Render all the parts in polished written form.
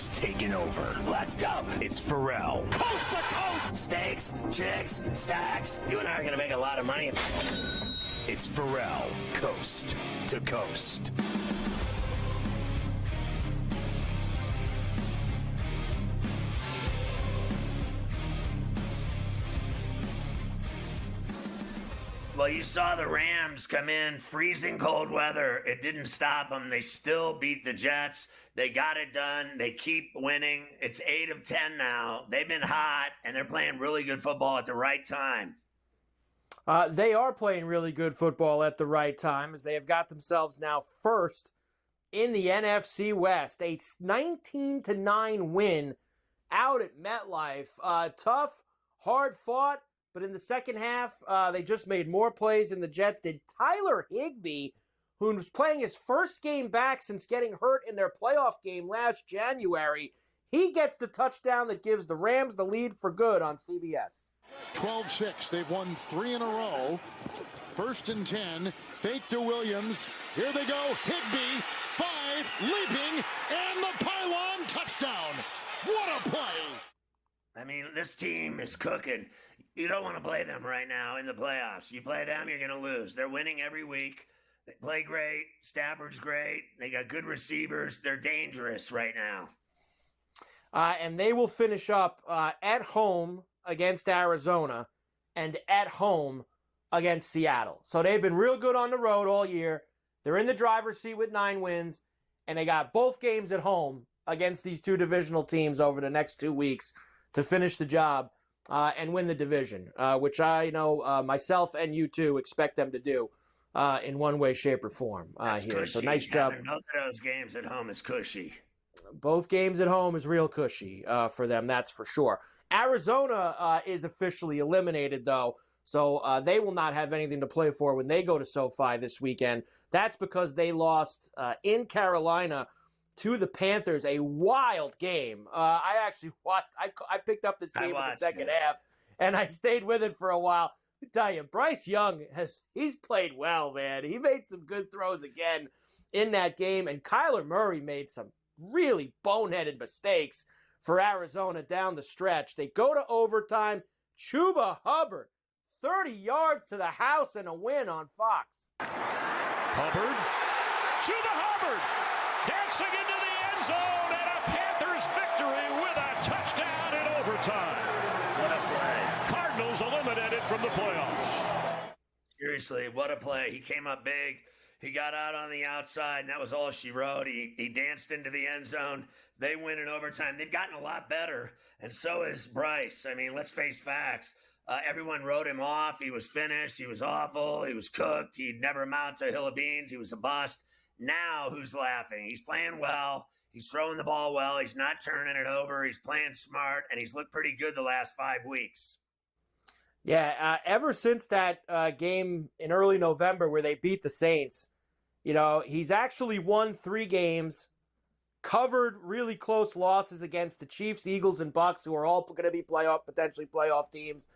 has taken over. Let's go. It's Ferrall. Coast to coast. Steaks, chicks, stacks. You and I are going to make a lot of money. It's Ferrall, coast to coast. Well, you saw the Rams come in, freezing cold weather. It didn't stop them. They still beat the Jets. They got it done. They keep winning. It's 8 of 10 now. They've been hot, and they're playing really good football at the right time. They are playing really good football at the right time, as they have got themselves now first in the NFC West. A 19-9 win out at MetLife. Tough, hard-fought. But in the second half, they just made more plays than the Jets did. Tyler Higbee, who was playing his first game back since getting hurt in their playoff game last January, he gets the touchdown that gives the Rams the lead for good on CBS. 12-6. They've won 3 in a row. 1st and 10. Fake to Williams. Here they go. Higbee. 5. Leaping. And the pylon touchdown. What a play. I mean, this team is cooking. You don't want to play them right now in the playoffs. You play them, you're going to lose. They're winning every week. They play great. Stafford's great. They got good receivers. They're dangerous right now. And they will finish up at home against Arizona and at home against Seattle. So they've been real good on the road all year. They're in the driver's seat with 9 wins, and they got both games at home against these two divisional teams over the next 2 weeks to finish the job and win the division, which I know myself and you too expect them to do in one way, shape, or form here. Cushy. So nice job. Both of those games at home is cushy. Both games at home is real cushy for them, that's for sure. Arizona is officially eliminated, though, so they will not have anything to play for when they go to SoFi this weekend. That's because they lost in Carolina to the Panthers, a wild game. I actually watched. I picked up this game in the second half, and I stayed with it for a while. I tell you, Bryce Young he's played well, man. He made some good throws again in that game, and Kyler Murray made some really boneheaded mistakes for Arizona down the stretch. They go to overtime. Chuba Hubbard, 30 yards to the house and a win on Fox. Hubbard, Chuba Hubbard, dancing into the end zone, and a Panthers victory with a touchdown in overtime. What a play. Cardinals eliminated from the playoffs. Seriously, what a play. He came up big. He got out on the outside, and that was all she wrote. He danced into the end zone. They win in overtime. They've gotten a lot better, and so is Bryce. I mean, let's face facts. Everyone wrote him off. He was finished. He was awful. He was cooked. He'd never amount to a hill of beans. He was a bust. Now who's laughing? He's playing well. He's throwing the ball well. He's not turning it over. He's playing smart, and he's looked pretty good the last 5 weeks. Yeah, ever since that game in early November where they beat the Saints, you know, he's actually won 3 games, covered really close losses against the Chiefs, Eagles, and Bucks, who are all going to be potentially playoff teams.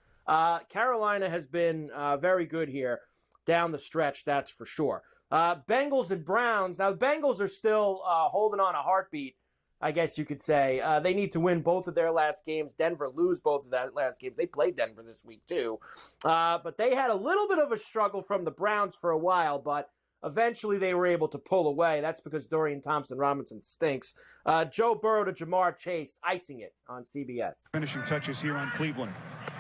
Carolina has been very good here down the stretch, that's for sure. Bengals and Browns. Now, the Bengals are still holding on a heartbeat, I guess you could say. They need to win both of their last games. Denver lose both of their last games. They played Denver this week, too. But they had a little bit of a struggle from the Browns for a while, but eventually they were able to pull away. That's because Dorian Thompson-Robinson stinks. Joe Burrow to Jamar Chase, icing it on CBS. Finishing touches here on Cleveland.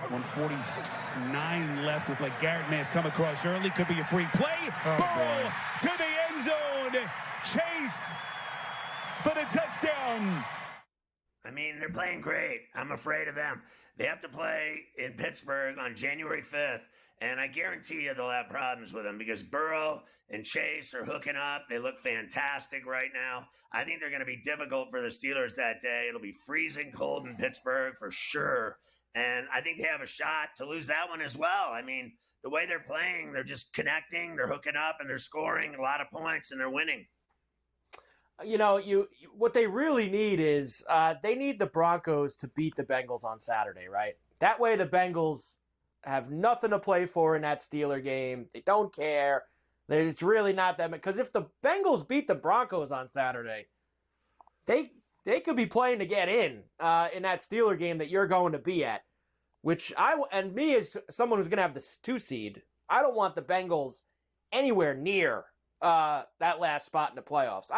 1:49 left. Looked like Garrett may have come across early. Could be a free play. Burrow to the end zone. Chase for the touchdown. I mean, they're playing great. I'm afraid of them. They have to play in Pittsburgh on January 5th, and I guarantee you they'll have problems with them because Burrow and Chase are hooking up. They look fantastic right now. I think they're going to be difficult for the Steelers that day. It'll be freezing cold in Pittsburgh for sure, and I think they have a shot to lose that one as well. I mean, the way they're playing, they're just connecting, they're hooking up, and they're scoring a lot of points, and they're winning. You know, what they really need is they need the Broncos to beat the Bengals on Saturday, right? That way the Bengals have nothing to play for in that Steeler game. They don't care. It's really not that much. Because if the Bengals beat the Broncos on Saturday, they they could be playing to get in that Steeler game that you're going to be at, which and me as someone who's going to have the 2 seed, I don't want the Bengals anywhere near that last spot in the playoffs.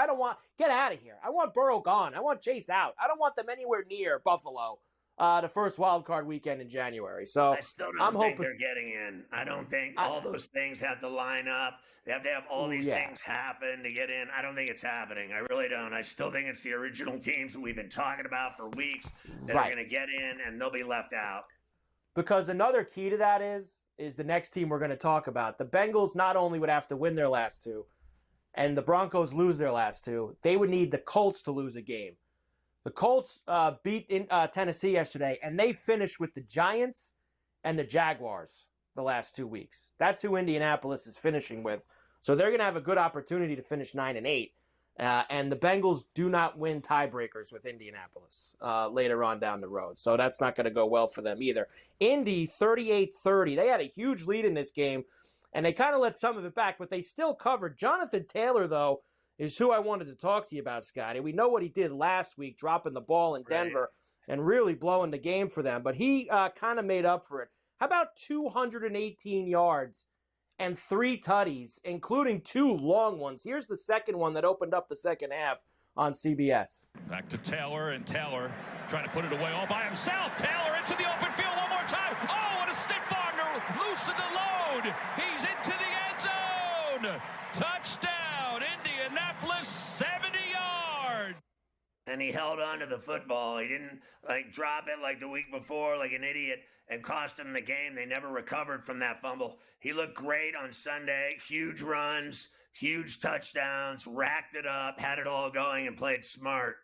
Get out of here. I want Burrow gone. I want Chase out. I don't want them anywhere near Buffalo the first wild card weekend in January. So I still don't think they're getting in. I don't think all those things have to line up. They have to have all these things happen to get in. I don't think it's happening. I really don't. I still think it's the original teams that we've been talking about for weeks that are going to get in, and they'll be left out. Because another key to that is the next team we're going to talk about. The Bengals not only would have to win their last 2, and the Broncos lose their last 2, they would need the Colts to lose a game. The Colts beat Tennessee yesterday, and they finished with the Giants and the Jaguars the last 2 weeks. That's who Indianapolis is finishing with. So they're going to have a good opportunity to finish 9-8. And the Bengals do not win tiebreakers with Indianapolis later on down the road. So that's not going to go well for them either. Indy, 38-30. They had a huge lead in this game, and they kind of let some of it back, but they still covered. Jonathan Taylor, though, is who I wanted to talk to you about, Scotty. We know what he did last week, dropping the ball in Denver and really blowing the game for them. But he kind of made up for it. How about 218 yards and 3 tutties, including 2 long ones? Here's the second one that opened up the second half on CBS. Back to Taylor, and Taylor trying to put it away all by himself. Taylor into the open field one more time. Oh, and a stiff arm to loosen the load. He's into the end zone. Touchdown, Indianapolis, 70 yards. And he held on to the football. He didn't drop it like the week before like an idiot and cost him the game. They never recovered from that fumble. He looked great on Sunday. Huge runs, huge touchdowns, racked it up, had it all going, and played smart.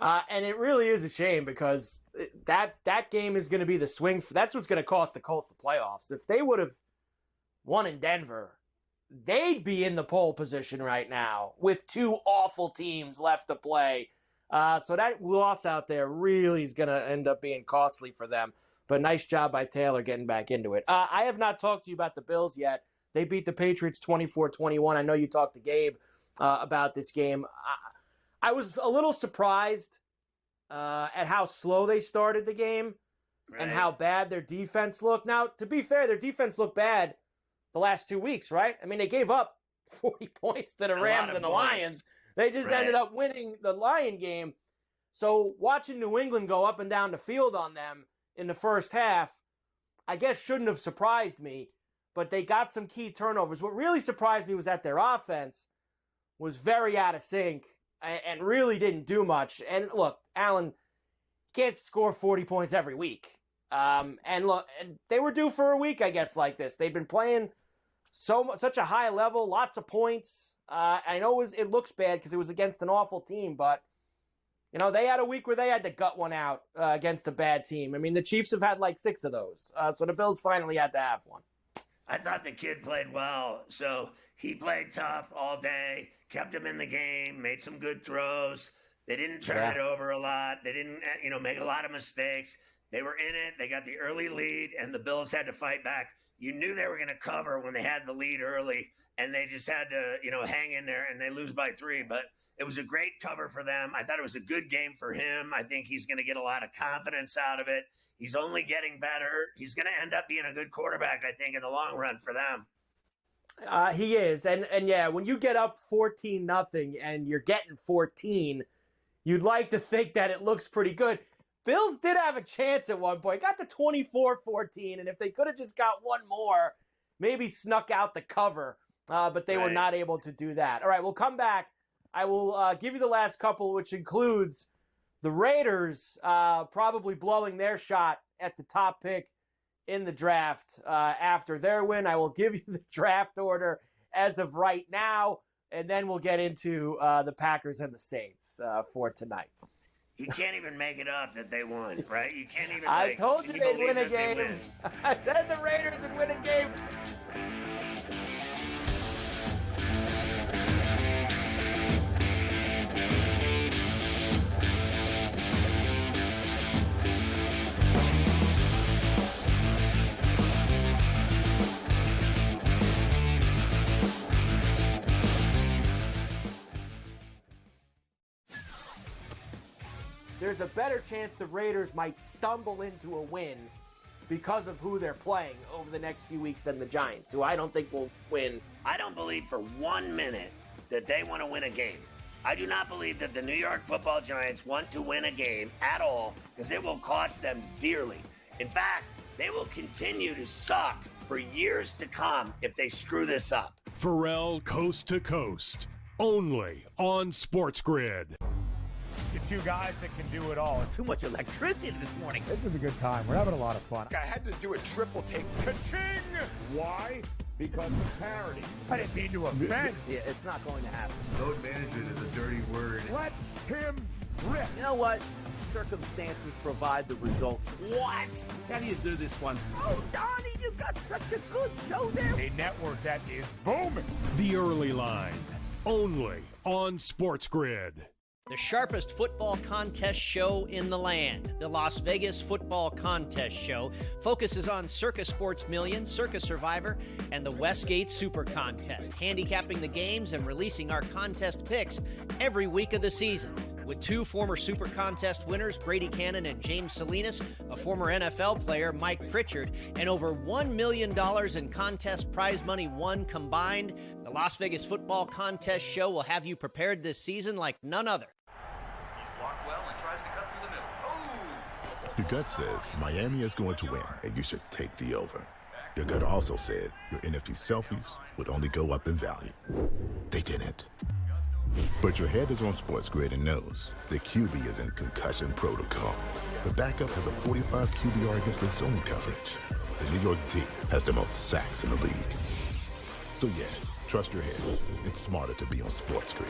And it really is a shame because that game is going to be the swing. That's what's going to cost the Colts the playoffs. If they would have won in Denver, they'd be in the pole position right now with 2 awful teams left to play. So that loss out there really is going to end up being costly for them. But nice job by Taylor getting back into it. I have not talked to you about the Bills yet. They beat the Patriots 24-21. I know you talked to Gabe about this game. I was a little surprised at how slow they started the game and how bad their defense looked. Now, to be fair, their defense looked bad the last 2 weeks, right? I mean, they gave up 40 points to the Rams and the Lions. They just ended up winning the Lion game. So watching New England go up and down the field on them in the first half, I guess shouldn't have surprised me, but they got some key turnovers. What really surprised me was that their offense was very out of sync and really didn't do much. And look, Allen can't score 40 points every week. And look, they were due for a week, I guess, like this. They've been playing such a high level, lots of points. I know it looks bad because it was against an awful team, but you know, they had a week where they had to gut one out against a bad team. I mean, the Chiefs have had like 6 of those. So the Bills finally had to have one. I thought the kid played well. So he played tough all day, kept him in the game, made some good throws. They didn't turn it over a lot. They didn't, make a lot of mistakes. They were in it. They got the early lead, and the Bills had to fight back. You knew they were going to cover when they had the lead early, and they just had to, hang in there, and they lose by 3. But it was a great cover for them. I thought it was a good game for him. I think he's going to get a lot of confidence out of it. He's only getting better. He's going to end up being a good quarterback, I think, in the long run for them. He is. And yeah, when you get up 14-0 and you're getting 14, you'd like to think that it looks pretty good. Bills did have a chance at one point. Got to 24-14, and if they could have just got one more, maybe snuck out the cover. But they were not able to do that. All right, we'll come back. I will give you the last couple, which includes the Raiders probably blowing their shot at the top pick in the draft after their win. I will give you the draft order as of right now, and then we'll get into the Packers and the Saints for tonight. You can't even make it up that they won, right? You can't even. I told you they'd win a game. I said the Raiders would win a game. there's a better chance the Raiders might stumble into a win because of who they're playing over the next few weeks than the Giants, who I don't think will win. I don't believe for 1 minute that they want to win a game. I do not believe that the New York Football Giants want to win a game at all, because it will cost them dearly. In fact, they will continue to suck for years to come if they screw this up. Ferrall Coast to Coast, only on SportsGrid. The two guys that can do it all. Too much electricity this morning. This is a good time. We're having a lot of fun. I had to do a triple take. Ka-ching! Why? Because of parity. I didn't mean to offend. Yeah, it's not going to happen. Load management is a dirty word. Let him rip. You know what? Circumstances provide the results. What? How do you do this once? Oh, Donnie, you got such a good show there. A network that is booming. The Early Line, only on SportsGrid. The sharpest football contest show in the land, the Las Vegas Football Contest Show, focuses on Circa Sports Million, Circa Survivor, and the Westgate Super Contest, handicapping the games and releasing our contest picks every week of the season. With two former Super Contest winners, Brady Cannon and James Salinas, a former NFL player, Mike Pritchard, and over $1 million in contest prize money won combined, the Las Vegas Football Contest Show will have you prepared this season like none other. Your gut says Miami is going to win, and you should take the over. Your gut also said your NFT selfies would only go up in value. They didn't. But your head is on SportsGrid and knows the QB is in concussion protocol. The backup has a 45 QBR against the zone coverage. The New York D has the most sacks in the league. So yeah, trust your head. It's smarter to be on SportsGrid.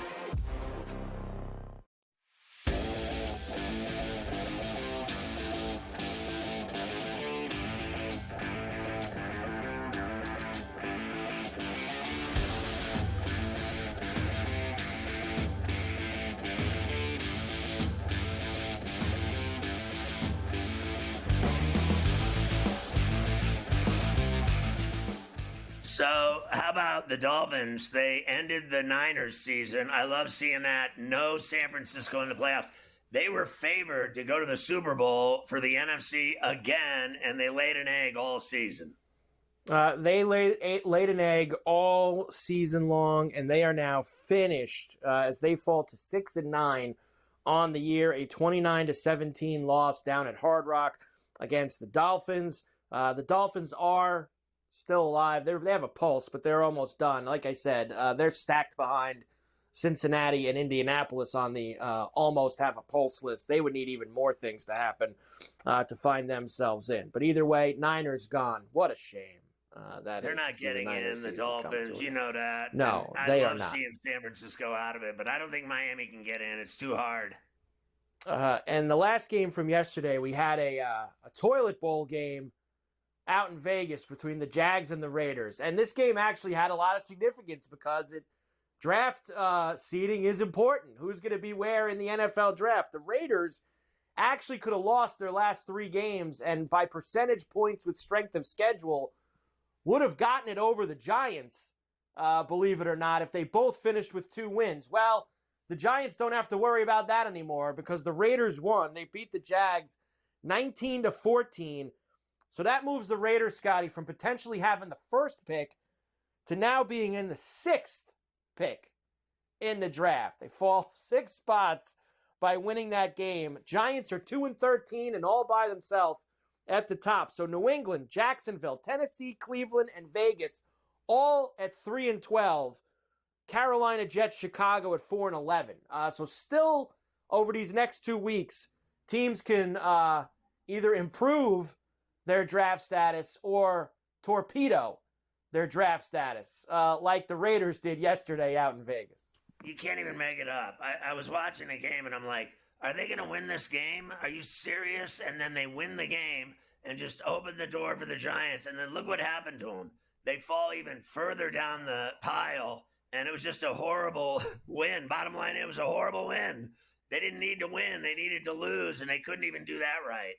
So, how about the Dolphins? They ended the Niners season. I love seeing that. No San Francisco in the playoffs. They were favored to go to the Super Bowl for the NFC again, and they laid an egg all season. They laid an egg all season long, and they are now finished as they fall to 6-9 on the year. A 29-17 loss down at Hard Rock against the Dolphins. The Dolphins are still alive. They have a pulse, but they're almost done. Like I said, they're stacked behind Cincinnati and Indianapolis on the almost have a pulse list. They would need even more things to happen to find themselves in. But either way, Niners gone. What a shame. They're not getting in, the Dolphins. You know that. No, and they I are love not. seeing San Francisco out of it, but I don't think Miami can get in. It's too hard. And the last game from yesterday, we had a toilet bowl game out in Vegas between the Jags and the Raiders. And this game actually had a lot of significance because draft seeding is important. Who's going to be where in the NFL draft? The Raiders actually could have lost their last 3 games, and by percentage points with strength of schedule, would have gotten it over the Giants, believe it or not, if they both finished with 2 wins. Well, the Giants don't have to worry about that anymore because the Raiders won. They beat the Jags 19-14. So that moves the Raiders, Scotty, from potentially having the first pick to now being in the 6th pick in the draft. They fall 6 spots by winning that game. Giants are 2-13 and all by themselves at the top. So New England, Jacksonville, Tennessee, Cleveland, and Vegas all at 3-12. Carolina, Jets, Chicago at 4-11. So still over these next 2 weeks, teams can either improve their draft status or torpedo their draft status, like the Raiders did yesterday out in Vegas. You can't even make it up. I was watching a game, and I'm like, are they going to win this game? Are you serious? And then they win the game and just open the door for the Giants. And then look what happened to them. They fall even further down the pile, and it was just a horrible win. Bottom line, it was a horrible win. They didn't need to win. They needed to lose, and they couldn't even do that right.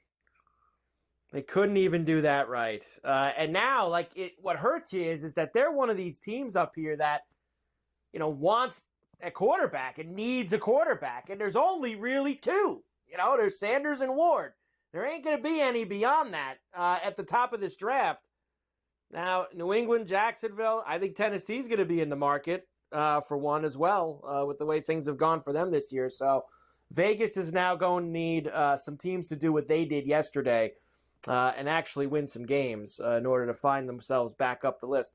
They couldn't even do that right. And now, what hurts you is that they're one of these teams up here that, wants a quarterback and needs a quarterback. And there's only really 2. There's Sanders and Ward. There ain't going to be any beyond that at the top of this draft. Now, New England, Jacksonville, I think Tennessee's going to be in the market for one as well with the way things have gone for them this year. So Vegas is now going to need some teams to do what they did yesterday and actually win some games in order to find themselves back up the list.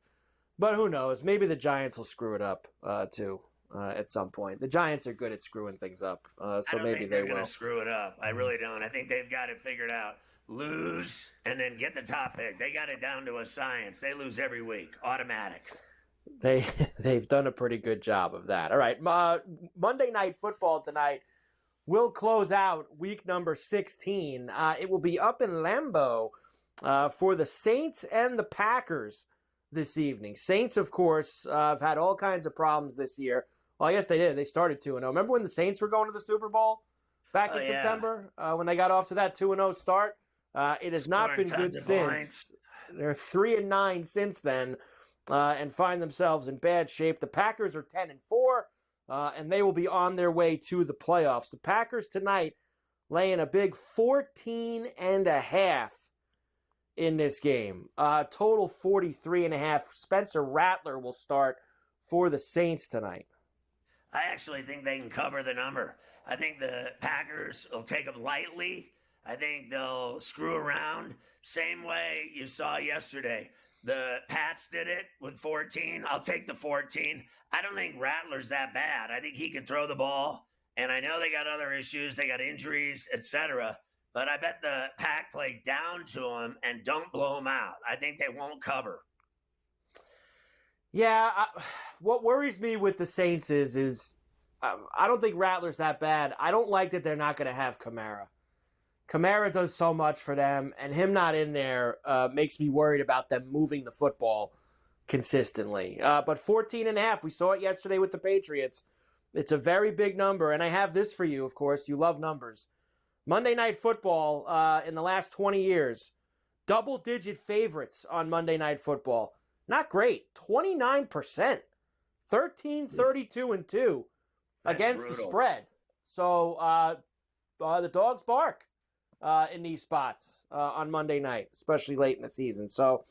But who knows? Maybe the Giants will screw it up too at some point. The Giants are good at screwing things up, so maybe they will. Going to screw it up. I really don't. I think they've got it figured out. Lose and then get the top pick. They got it down to a science. They lose every week, automatic. They've done a pretty good job of that. All right, Monday Night Football tonight will close out week number 16. It will be up in Lambeau for the Saints and the Packers this evening. Saints, of course, have had all kinds of problems this year. Well, I guess they did. They started 2-0. Remember when the Saints were going to the Super Bowl back in September when they got off to that 2-0 start? It has not been good since. They're 3-9 since then and find themselves in bad shape. The Packers are 10-4, and they will be on their way to the playoffs. The Packers tonight laying a big 14.5 in this game. Total 43.5. Spencer Rattler will start for the Saints tonight. I actually think they can cover the number. I think the Packers will take them lightly. I think they'll screw around. Same way you saw yesterday. The Pats did it with 14. I'll take the 14. I don't think Rattler's that bad. I think he can throw the ball. And I know they got other issues. They got injuries, etc. But I bet the Pack play down to him and don't blow him out. I think they won't cover. Yeah, what worries me with the Saints is I don't think Rattler's that bad. I don't like that they're not going to have Kamara. Kamara does so much for them, and him not in there makes me worried about them moving the football consistently. But 14.5, we saw it yesterday with the Patriots. It's a very big number, and I have this for you, of course. You love numbers. Monday Night Football in the last 20 years, double-digit favorites on Monday Night Football. Not great. 29%. 13, 32, and 2 against the spread. So the dogs bark in these spots on Monday night, especially late in the season. So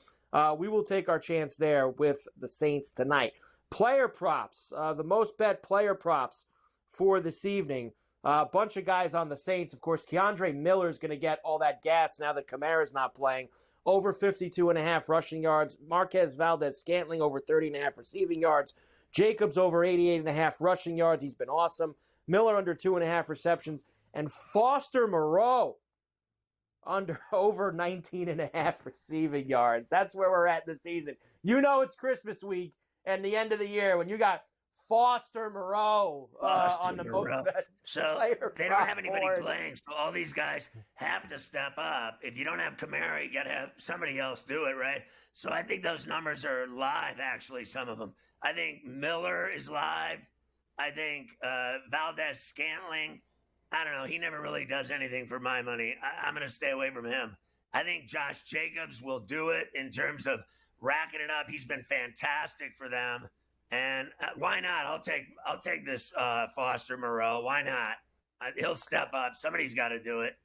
we will take our chance there with the Saints tonight. Player props, the most bet player props for this evening. A bunch of guys on the Saints. Of course, Keandre Miller is going to get all that gas now that Kamara's not playing. Over 52.5 rushing yards. Marquez Valdez-Scantling over 30.5 receiving yards. Jacobs over 88.5 rushing yards. He's been awesome. Miller under 2.5 receptions. And Foster Moreau over 19.5 receiving yards. That's where we're at this season. You know it's Christmas week and the end of the year when you got Foster Moreau on the most bet. So they don't have anybody playing, so all these guys have to step up. If you don't have Kamara, you got to have somebody else do it, right? So I think those numbers are live, actually, some of them. I think Miller is live. I think Valdez-Scantling, I don't know. He never really does anything for my money. I'm going to stay away from him. I think Josh Jacobs will do it in terms of racking it up. He's been fantastic for them. And why not? I'll take this Foster Moreau. Why not? He'll step up. Somebody's got to do it.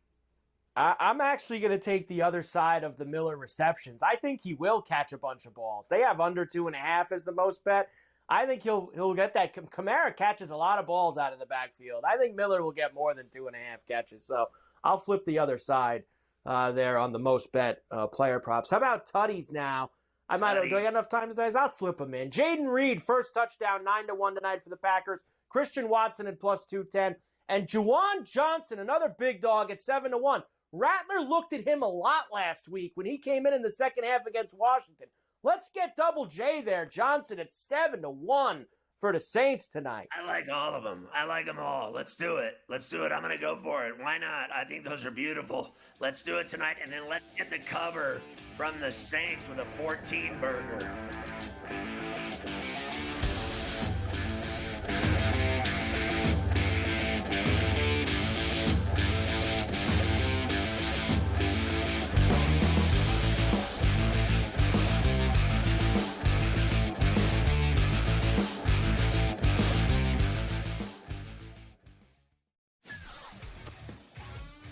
I'm actually going to take the other side of the Miller receptions. I think he will catch a bunch of balls. They have under 2.5 as the most bet. I think he'll get that. Kamara catches a lot of balls out of the backfield. I think Miller will get more than 2.5 catches. So I'll flip the other side there on the most bet player props. How about Tutties now? Do I got enough time today? I'll slip them in. Jaden Reed, first touchdown, 9-1 tonight for the Packers. Christian Watson at plus 210. And Juwan Johnson, another big dog at 7-1. Rattler looked at him a lot last week when he came in the second half against Washington. Let's get Double J there. Johnson at 7-1 for the Saints tonight. I like all of them. I like them all. Let's do it. Let's do it. I'm going to go for it. Why not? I think those are beautiful. Let's do it tonight, and then let's get the cover from the Saints with a 14-burger.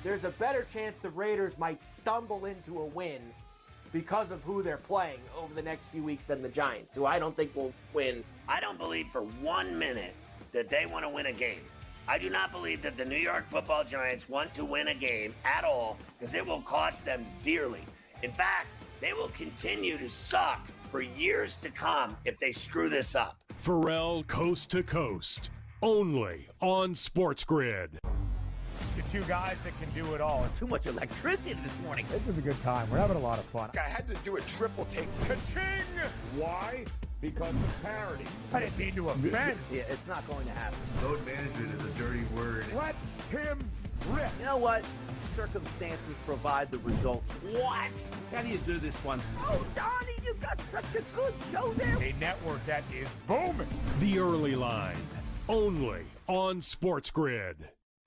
there's a better chance the Raiders might stumble into a win because of who they're playing over the next few weeks than the Giants, who I don't think will win. I don't believe for 1 minute that they want to win a game. I do not believe that the New York Football Giants want to win a game at all, because it will cost them dearly. In fact, they will continue to suck for years to come if they screw this up. Ferrall Coast to Coast, only on SportsGrid. The two guys that can do it all. Too much electricity this morning. This is a good time. We're having a lot of fun. I had to do a triple take. Ka-ching! Why? Because of parity. I didn't mean to offend. Yeah, it's not going to happen. Load management is a dirty word. Let him rip. You know what? Circumstances provide the results. What? How do you do this one? Oh, Donnie, you got such a good show there. A network that is booming. The Early Line, only on SportsGrid.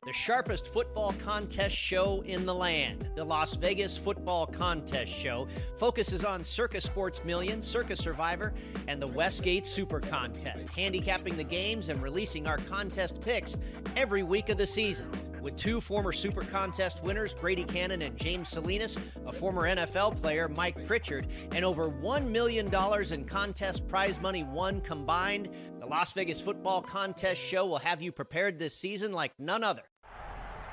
The sharpest football contest show in the land, the Las Vegas Football Contest Show, focuses on Circus Sports Million, Circus Survivor, and the Westgate Super Contest, handicapping the games and releasing our contest picks every week of the season. With two former Super Contest winners, Brady Cannon and James Salinas, a former NFL player, Mike Pritchard, and over $1 million in contest prize money won combined, the Las Vegas Football Contest Show will have you prepared this season like none other.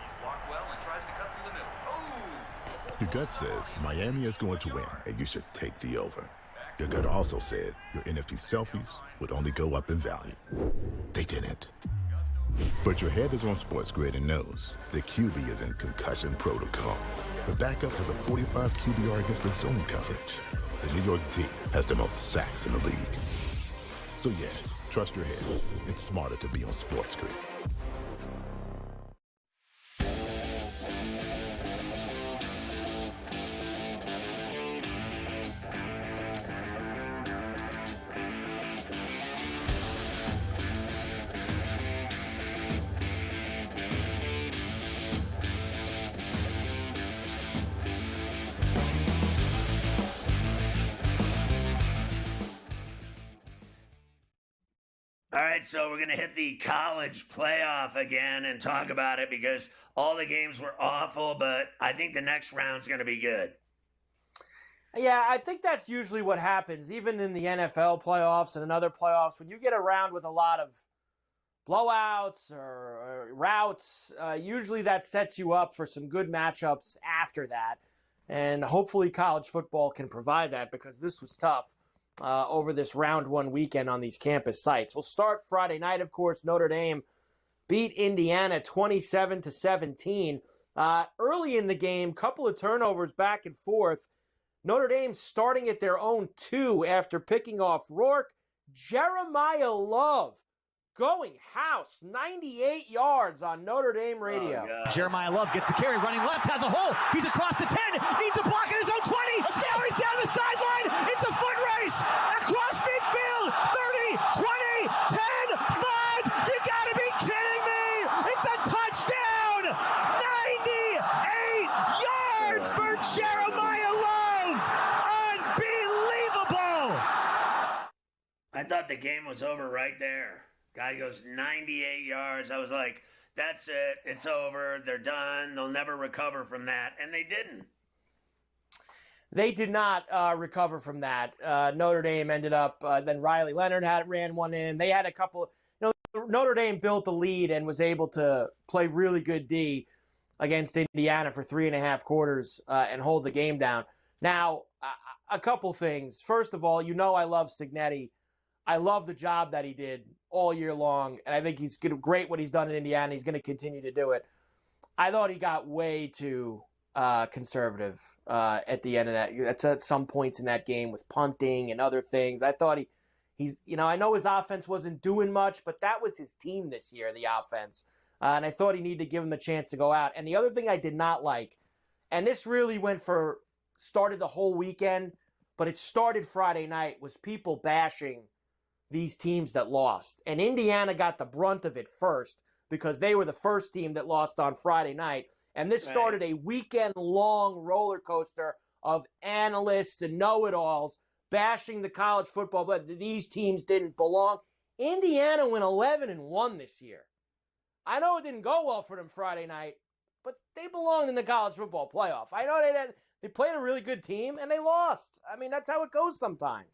He's blocked well and tries to cut through the middle. Oh! Your gut says Miami is going to win, and you should take the over. Your gut also said your NFT selfies would only go up in value. They didn't. But your head is on SportsGrid and knows the QB is in concussion protocol. The backup has a 45 QBR against the zone coverage. The New York D has the most sacks in the league. So yeah, trust your head. It's smarter to be on SportsGrid. All right, so we're going to hit the college playoff again and talk about it because all the games were awful, but I think the next round's going to be good. Yeah, I think that's usually what happens, even in the NFL playoffs and other playoffs. When you get a round with a lot of blowouts or routes, usually that sets you up for some good matchups after that. And hopefully college football can provide that because this was tough. Over this round one weekend on these campus sites. We'll start Friday night, of course. Notre Dame beat Indiana 27-17. Early in the game, couple of turnovers back and forth. Notre Dame starting at their own 2 after picking off Rourke. Jeremiah Love going house, 98 yards on Notre Dame radio. Oh, Jeremiah Love gets the carry, running left, has a hole. He's across the 10, needs a block in his own 20. Now he's down the sideline. It's a foot race across midfield. 30, 20, 10, 5. You gotta be kidding me. It's a touchdown. 98 yards for Jeremiah Love. Unbelievable. I thought the game was over right there. Guy goes 98 yards. I was like, that's it. It's over. They're done. They'll never recover from that. And they didn't. They did not recover from that. Notre Dame ended up, then Riley Leonard ran one in. They had a couple, Notre Dame built the lead and was able to play really good D against Indiana for 3.5 quarters and hold the game down. Now, a couple things. First of all, I love Cignetti. I love the job that he did all year long, and I think he's great what he's done in Indiana. He's going to continue to do it. I thought he got way too conservative at the end of that. That's at some points in that game with punting and other things. I thought he's I know his offense wasn't doing much, but that was his team this year, the offense. And I thought he needed to give him a chance to go out. And the other thing I did not like, and this really started the whole weekend, but it started Friday night, was people bashing these teams that lost. And Indiana got the brunt of it first because they were the first team that lost on Friday night. And this started a weekend-long roller coaster of analysts and know-it-alls bashing the college football, but these teams didn't belong. Indiana went 11-1 this year. I know it didn't go well for them Friday night, but they belong in the college football playoff. I know they played a really good team, and they lost. I mean, that's how it goes sometimes.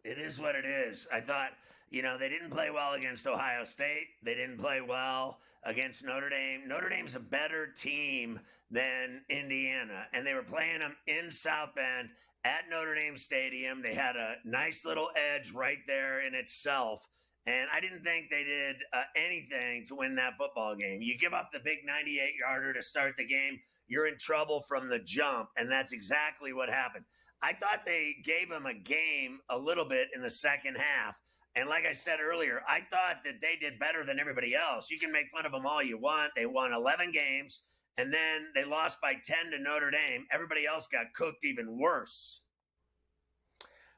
It is what it is. I thought, they didn't play well against Ohio State. They didn't play well against Notre Dame. Notre Dame's a better team than Indiana, and they were playing them in South Bend at Notre Dame Stadium. They had a nice little edge right there in itself, and I didn't think they did anything to win that football game. You give up the big 98-yarder to start the game, you're in trouble from the jump, and that's exactly what happened. I thought they gave them a game a little bit in the second half. And like I said earlier, I thought that they did better than everybody else. You can make fun of them all you want. They won 11 games, and then they lost by 10 to Notre Dame. Everybody else got cooked even worse.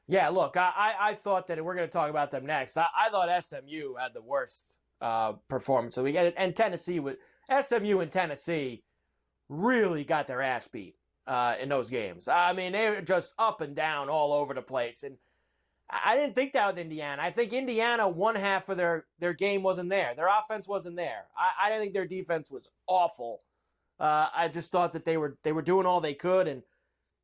Yeah, look, I thought that we're going to talk about them next. I thought SMU had the worst performance. So we get it. And SMU and Tennessee really got their ass beat in those games. I mean, they were just up and down all over the place. And I didn't think that with Indiana. I think Indiana, one half of their game wasn't there. Their offense wasn't there. I didn't think their defense was awful. I just thought that they were doing all they could, and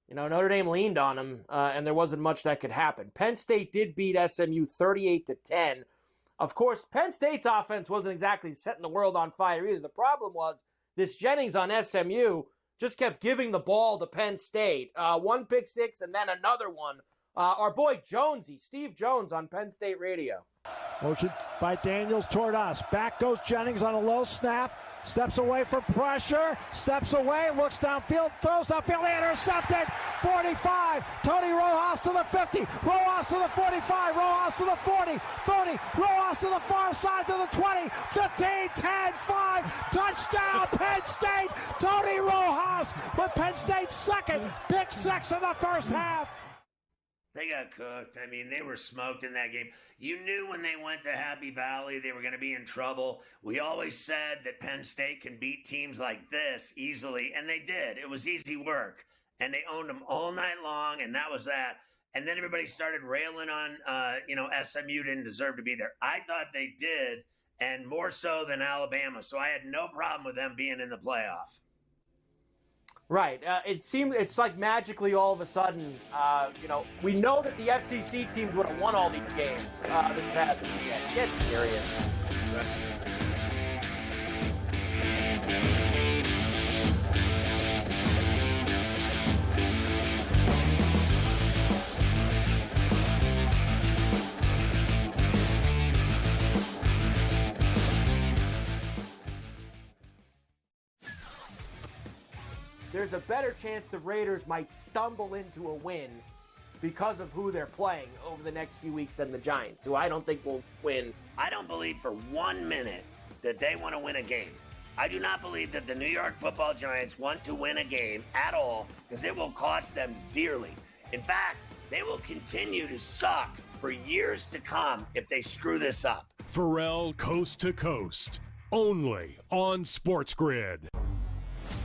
Notre Dame leaned on them, and there wasn't much that could happen. Penn State did beat SMU 38-10. Of course, Penn State's offense wasn't exactly setting the world on fire either. The problem was this Jennings on SMU just kept giving the ball to Penn State. One pick six and then another one. Our boy Jonesy, Steve Jones on Penn State radio. Motion by Daniels toward us. Back goes Jennings on a low snap. Steps away for pressure. Steps away. Looks downfield. Throws upfield. Intercepted. 45. Tony Rojas to the 50. Rojas to the 45. Rojas to the 40. 30. Rojas to the far side to the 20. 15. 10. 5. Touchdown Penn State. Tony Rojas with Penn State's second pick six in the first half. They got cooked. I mean, they were smoked in that game. You knew when they went to Happy Valley they were going to be in trouble. We always said that Penn State can beat teams like this easily, and they did. It was easy work, and they owned them all night long, and that was that. And then everybody started railing on, SMU didn't deserve to be there. I thought they did, and more so than Alabama. So I had no problem with them being in the playoff. Right. It's like magically all of a sudden, we know that the SEC teams would have won all these games this past weekend. Get serious. There's a better chance the Raiders might stumble into a win because of who they're playing over the next few weeks than the Giants, who I don't think will win. I don't believe for 1 minute that they want to win a game. I do not believe that the New York Football Giants want to win a game at all because it will cost them dearly. In fact, they will continue to suck for years to come if they screw this up. Ferrall Coast to Coast, only on SportsGrid.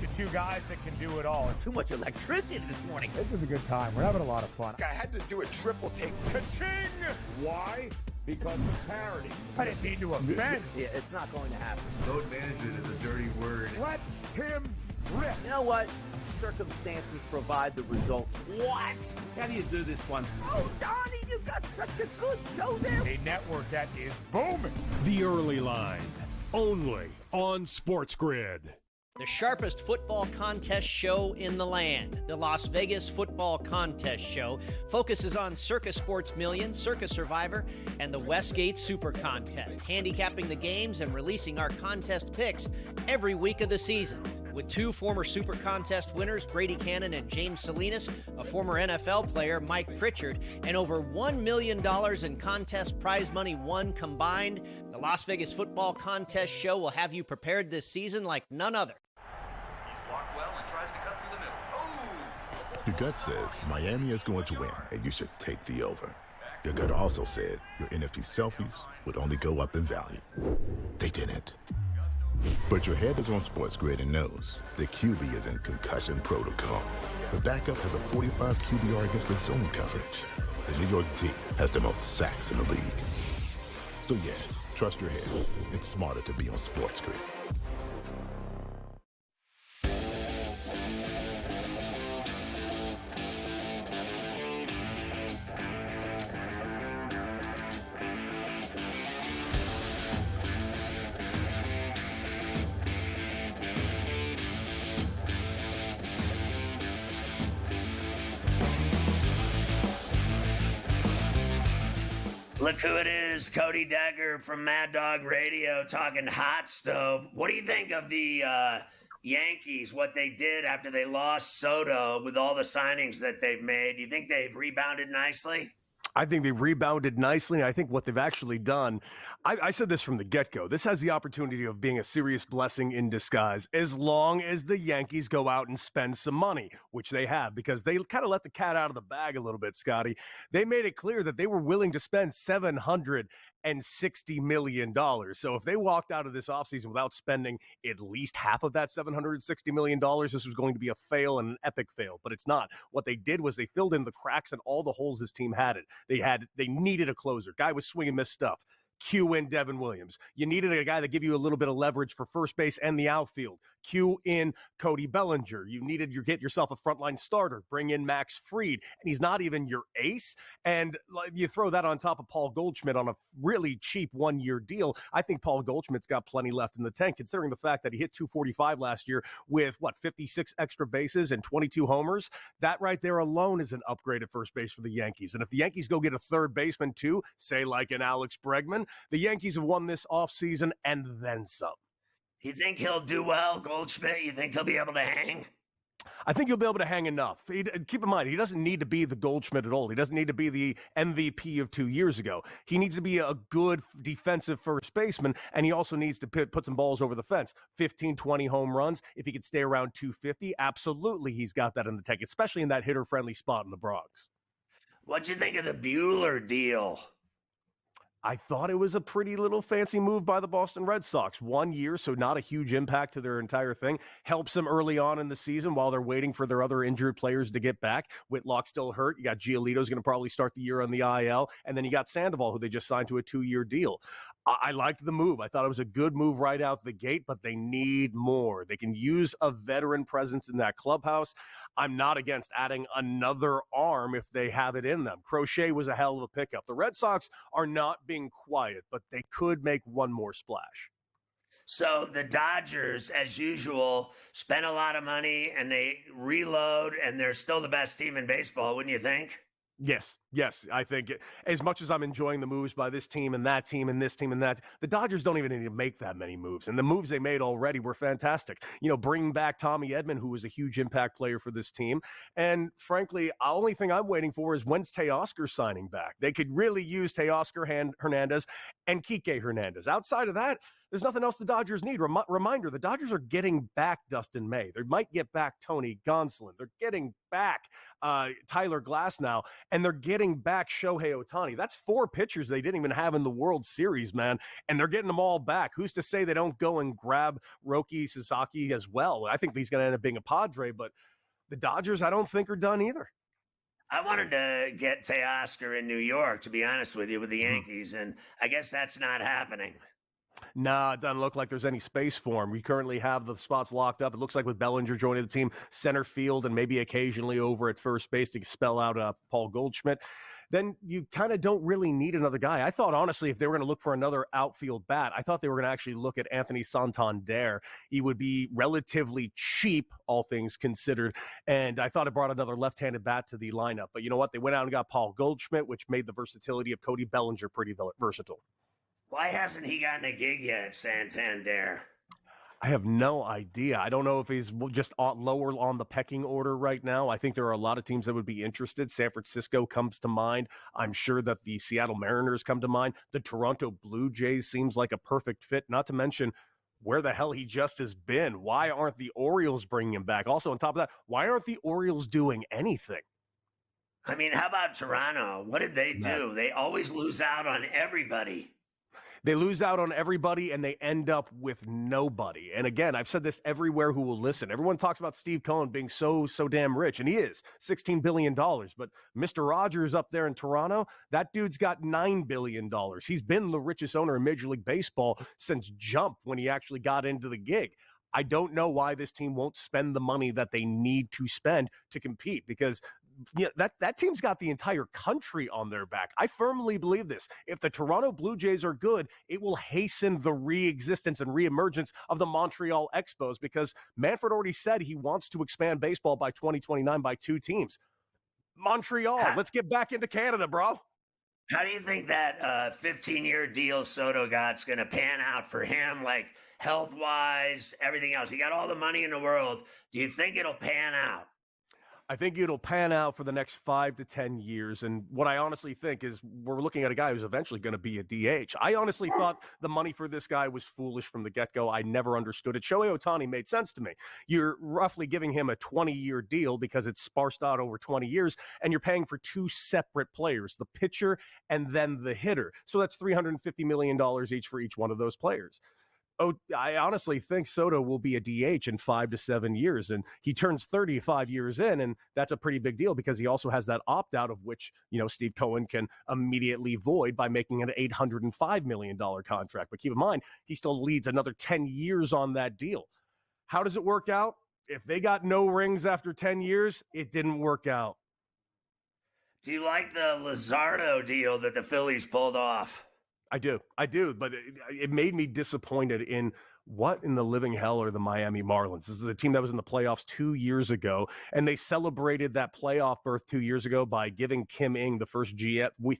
The two guys that can do it all. Too much electricity this morning. This is a good time. We're having a lot of fun. I had to do a triple take. Ka-ching! Why? Because of parity. I didn't mean to offend. Yeah, it's not going to happen. Load management is a dirty word. Let him rip. You know what? Circumstances provide the results. What? How do you do this once? Oh, Donnie, you got such a good show there. A network that is booming. The Early Line, only on SportsGrid. The sharpest football contest show in the land, the Las Vegas Football Contest Show, focuses on Circus Sports Million, Circus Survivor, and the Westgate Super Contest, handicapping the games and releasing our contest picks every week of the season. With two former Super Contest winners, Brady Cannon and James Salinas, a former NFL player, Mike Pritchard, and over $1 million in contest prize money won combined, the Las Vegas Football Contest Show will have you prepared this season like none other. Blocked well and tries to cut through the middle. Oh! Your gut says Miami is going to win, and you should take the over. Your gut also said your NFT selfies would only go up in value. They didn't. But your head is on SportsGrid and knows the QB is in concussion protocol. The backup has a 45 QBR against the zone coverage. The New York D has the most sacks in the league. So yeah, trust your head. It's smarter to be on SportsGrid. Look who it is, Cody Decker from Mad Dog Radio talking hot stove. What do you think of the Yankees, what they did after they lost Soto with all the signings that they've made? Do you think they've rebounded nicely? I think they rebounded nicely. I think what they've actually done, I said this from the get-go, this has the opportunity of being a serious blessing in disguise as long as the Yankees go out and spend some money, which they have, because they kind of let the cat out of the bag a little bit, Scotty. They made it clear that they were willing to spend $760 million. So if they walked out of this offseason without spending at least half of that $760 million, this was going to be a fail and an epic fail, but it's not. What they did was they filled in the cracks and all the holes this team had it. They needed a closer. Guy was swinging miss stuff. Cue in Devin Williams. You needed a guy that give you a little bit of leverage for first base and the outfield. Cue in Cody Bellinger. You needed to get yourself a frontline starter. Bring in Max Fried, and he's not even your ace. And you throw that on top of Paul Goldschmidt on a really cheap one-year deal. I think Paul Goldschmidt's got plenty left in the tank, considering the fact that he hit 245 last year with, 56 extra bases and 22 homers. That right there alone is an upgrade at first base for the Yankees. And if the Yankees go get a third baseman too, say like an Alex Bregman, the Yankees have won this offseason and then some. You think he'll do well, Goldschmidt? You think he'll be able to hang? I think he'll be able to hang enough. Keep in mind, he doesn't need to be the Goldschmidt at all. He doesn't need to be the MVP of 2 years ago. He needs to be a good defensive first baseman, and he also needs to put some balls over the fence. 15, 20 home runs. If he could stay around 250, absolutely he's got that in the tank, especially in that hitter-friendly spot in the Bronx. What'd you think of the Buehler deal? I thought it was a pretty little fancy move by the Boston Red Sox. 1 year, so not a huge impact to their entire thing. Helps them early on in the season while they're waiting for their other injured players to get back. Whitlock's still hurt. You got Giolito's going to probably start the year on the IL. And then you got Sandoval, who they just signed to a 2-year deal. I liked the move. I thought it was a good move right out the gate, but they need more. They can use a veteran presence in that clubhouse. I'm not against adding another arm if they have it in them. Crochet was a hell of a pickup. The Red Sox are not being quiet, but they could make one more splash. So the Dodgers, as usual, spend a lot of money and they reload, and they're still the best team in baseball, wouldn't you think? Yes. I think as much as I'm enjoying the moves by this team and that team and this team and that, the Dodgers don't even need to make that many moves. And the moves they made already were fantastic. Bringing back Tommy Edman, who was a huge impact player for this team. And frankly, the only thing I'm waiting for is when's Teoscar signing back? They could really use Teoscar Hernandez and Kike Hernandez. Outside of that, there's nothing else the Dodgers need. Reminder, the Dodgers are getting back Dustin May. They might get back Tony Gonsolin. They're getting back Tyler Glasnow, and they're getting back Shohei Ohtani. That's 4 pitchers they didn't even have in the World Series, man, and they're getting them all back. Who's to say they don't go and grab Roki Sasaki as well? I think he's going to end up being a Padre, but the Dodgers, I don't think, are done either. I wanted to get Teoscar in New York, to be honest with you, with the Yankees, and I guess that's not happening. Nah, it doesn't look like there's any space for him. We currently have the spots locked up. It looks like with Bellinger joining the team, center field, and maybe occasionally over at first base to spell out Paul Goldschmidt, then you kind of don't really need another guy. I thought, honestly, if they were going to look for another outfield bat, I thought they were going to actually look at Anthony Santander. He would be relatively cheap, all things considered, and I thought it brought another left-handed bat to the lineup. But you know what? They went out and got Paul Goldschmidt, which made the versatility of Cody Bellinger pretty versatile. Why hasn't he gotten a gig yet, Santander? I have no idea. I don't know if he's just lower on the pecking order right now. I think there are a lot of teams that would be interested. San Francisco comes to mind. I'm sure that the Seattle Mariners come to mind. The Toronto Blue Jays seems like a perfect fit, not to mention where the hell he just has been. Why aren't the Orioles bringing him back? Also, on top of that, why aren't the Orioles doing anything? I mean, how about Toronto? What did they do? They always lose out on everybody. They lose out on everybody, and they end up with nobody. And again, I've said this everywhere who will listen. Everyone talks about Steve Cohen being so damn rich, and he is, $16 billion. But Mr. Rogers up there in Toronto, that dude's got $9 billion. He's been the richest owner in Major League Baseball since Jump, when he actually got into the gig. I don't know why this team won't spend the money that they need to spend to compete, because that team's got the entire country on their back. I firmly believe this. If the Toronto Blue Jays are good, it will hasten the re-existence and re-emergence of the Montreal Expos, because Manfred already said he wants to expand baseball by 2029 by 2 teams. Montreal, let's get back into Canada, bro. How do you think that 15-year deal Soto got's going to pan out for him, like health-wise, everything else? He got all the money in the world. Do you think it'll pan out? I think it'll pan out for the next 5 to 10 years. And what I honestly think is we're looking at a guy who's eventually going to be a DH. I honestly thought the money for this guy was foolish from the get-go. I never understood it. Shohei Ohtani made sense to me. You're roughly giving him a 20-year deal because it's sparsed out over 20 years, and you're paying for two separate players, the pitcher and then the hitter. So that's $350 million each for each one of those players. Oh, I honestly think Soto will be a DH in 5 to 7 years, and he turns 35 years in, and that's a pretty big deal because he also has that opt-out of which, Steve Cohen can immediately void by making an $805 million contract. But keep in mind, he still leads another 10 years on that deal. How does it work out? If they got no rings after 10 years, it didn't work out. Do you like the Luzardo deal that the Phillies pulled off? I do, but it made me disappointed in what in the living hell are the Miami Marlins. This is a team that was in the playoffs 2 years ago, and they celebrated that playoff berth 2 years ago by giving Kim Ng, the first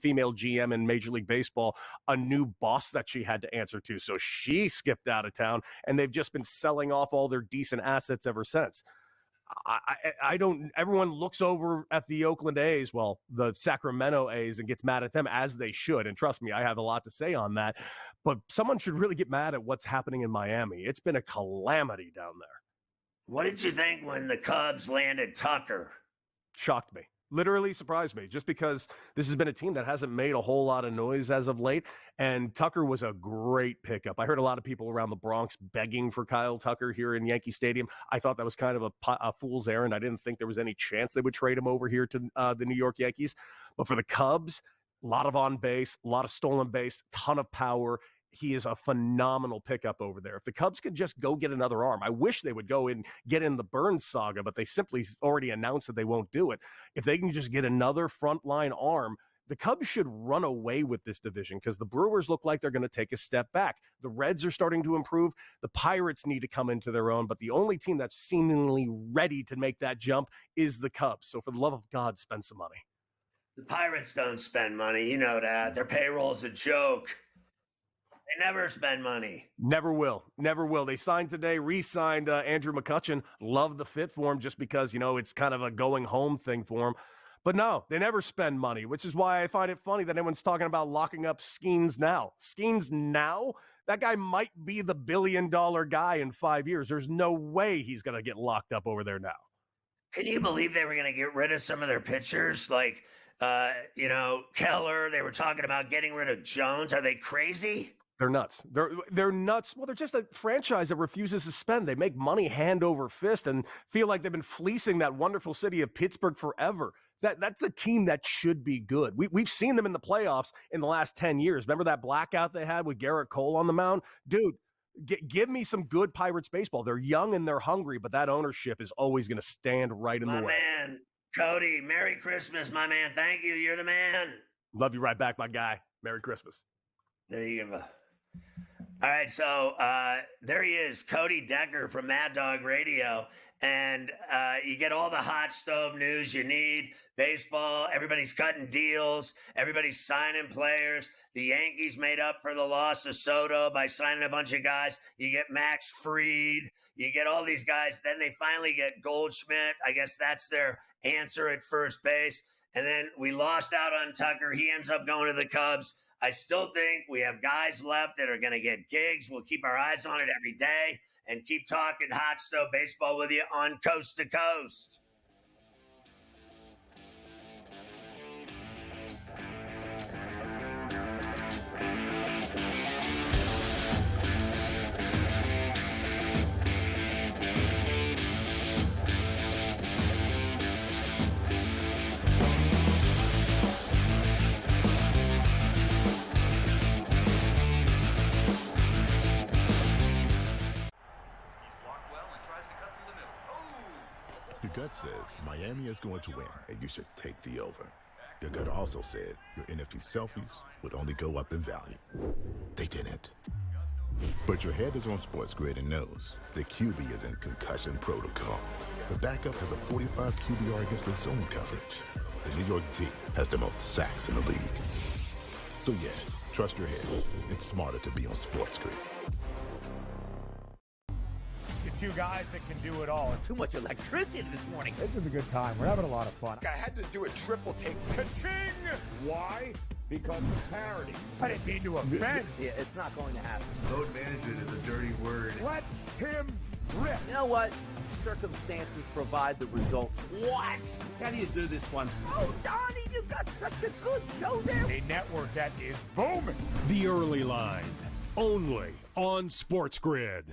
female GM in Major League Baseball, a new boss that she had to answer to. So she skipped out of town, and they've just been selling off all their decent assets ever since. I don't. Everyone looks over at the Oakland A's, the Sacramento A's, and gets mad at them, as they should. And trust me, I have a lot to say on that. But someone should really get mad at what's happening in Miami. It's been a calamity down there. What did you think when the Cubs landed Tucker? Shocked me. Literally surprised me, just because this has been a team that hasn't made a whole lot of noise as of late, and Tucker was a great pickup. I heard a lot of people around the Bronx begging for Kyle Tucker here in Yankee Stadium. I thought that was kind of a fool's errand. I didn't think there was any chance they would trade him over here to the New York Yankees. But for the Cubs, a lot of on base, a lot of stolen base, ton of power. He is a phenomenal pickup over there. If the Cubs could just go get another arm, I wish they would go and get in the Burns saga, but they simply already announced that they won't do it. If they can just get another frontline arm, the Cubs should run away with this division because the Brewers look like they're going to take a step back. The Reds are starting to improve. The Pirates need to come into their own, but the only team that's seemingly ready to make that jump is the Cubs. So for the love of God, spend some money. The Pirates don't spend money. You know that. Their payroll's a joke. They never spend money. Never will. Never will. They signed today, re-signed Andrew McCutchen. Love the fit for him just because, it's kind of a going home thing for him. But no, they never spend money, which is why I find it funny that everyone's talking about locking up Skeens now. Skeens now? That guy might be the billion-dollar guy in 5 years. There's no way he's going to get locked up over there now. Can you believe they were going to get rid of some of their pitchers? Like, Keller, they were talking about getting rid of Jones. Are they crazy? They're nuts. They're nuts. Well, they're just a franchise that refuses to spend. They make money hand over fist and feel like they've been fleecing that wonderful city of Pittsburgh forever. That's a team that should be good. We've seen them in the playoffs in the last 10 years. Remember that blackout they had with Garrett Cole on the mound? Dude, give me some good Pirates baseball. They're young and they're hungry, but that ownership is always going to stand right in the way. My man, Cody, Merry Christmas, my man. Thank you. You're the man. Love you right back, my guy. Merry Christmas. There you go. All right, so there he is, Cody Decker from Mad Dog Radio, and you get all the hot stove news you need. Baseball, everybody's cutting deals, everybody's signing players. The Yankees made up for the loss of Soto by signing a bunch of guys. You get Max Fried, you get all these guys. Then they finally get Goldschmidt. I guess that's their answer at first base. And then we lost out on Tucker. He ends up going to the Cubs. I still think we have guys left that are going to get gigs. We'll keep our eyes on it every day and keep talking hot stove baseball with you on Coast to Coast. Your gut says Miami is going to win, and you should take the over. Your gut also said your NFT selfies would only go up in value. They didn't. But your head is on SportsGrid and knows the QB is in concussion protocol. The backup has a 45 QBR against the zone coverage. The New York D has the most sacks in the league. So yeah, trust your head. It's smarter to be on SportsGrid. The two guys that can do it all. Too much electricity this morning. This is a good time. We're having a lot of fun. I had to do a triple take. Ka-ching! Why? Because of parity. I didn't mean to offend. Yeah, it's not going to happen. Load management is a dirty word. Let him rip. You know what? Circumstances provide the results. What? How do you do this once? Oh, Donnie, you've got such a good show there. A network that is booming. The Early Line, only on SportsGrid.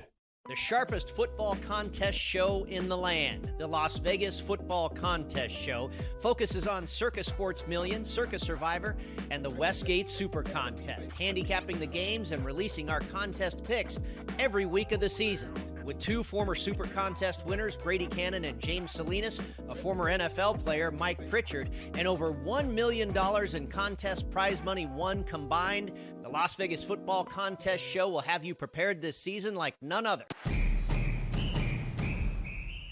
The sharpest football contest show in the land, the Las Vegas Football Contest Show, focuses on Circa Sports Million, Circa Survivor, and the Westgate Super Contest, handicapping the games and releasing our contest picks every week of the season. With two former Super Contest winners, Brady Cannon and James Salinas, a former NFL player, Mike Pritchard, and over $1 million in contest prize money won combined, the Las Vegas Football Contest Show will have you prepared this season like none other.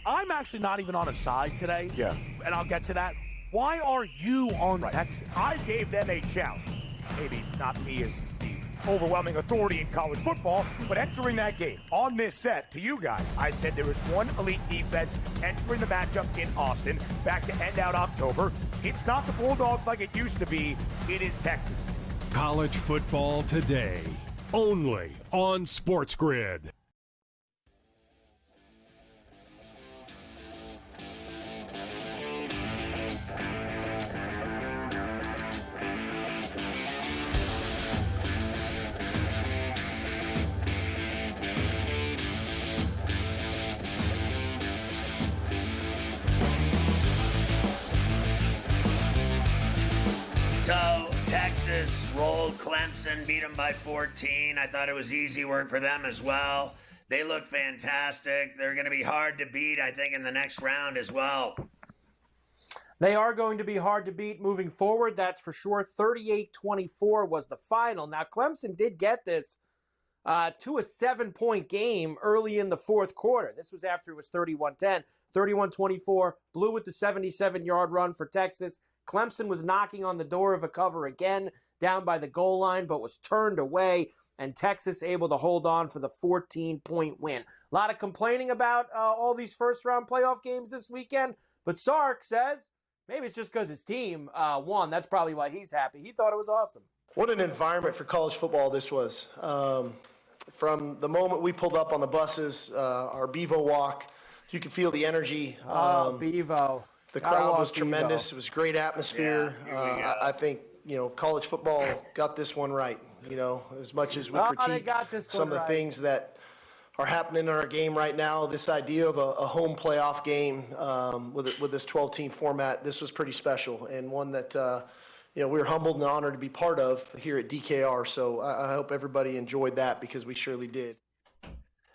I'm actually not even on a side today. Yeah. And I'll get to that. Why are you on Texas? I gave them a chance. Maybe not me as the overwhelming authority in college football, but entering that game on this set to you guys, I said there was one elite defense entering the matchup in Austin back to end out October. It's not the Bulldogs like it used to be. It is Texas. College football today, only on SportsGrid. So Texas rolled Clemson, beat them by 14. I thought it was easy work for them as well. They look fantastic. They're going to be hard to beat, I think, in the next round as well. They are going to be hard to beat moving forward, that's for sure. 38-24 was the final. Now, Clemson did get this to a 7-point game early in the fourth quarter. This was after it was 31-10. 31-24, blew with the 77-yard run for Texas. Clemson was knocking on the door of a cover again down by the goal line, but was turned away, and Texas able to hold on for the 14-point win. A lot of complaining about all these first-round playoff games this weekend, but Sark says maybe it's just because his team won. That's probably why he's happy. He thought it was awesome. What an environment for college football this was. From the moment we pulled up on the buses, our Bevo walk, you could feel the energy. Bevo. The crowd was tremendous. It was a great atmosphere. I think, college football got this one right. As much as we critique some of the things that are happening in our game right now, this idea of a home playoff game with this 12-team format, this was pretty special, and one that we were humbled and honored to be part of here at DKR. So I hope everybody enjoyed that, because we surely did.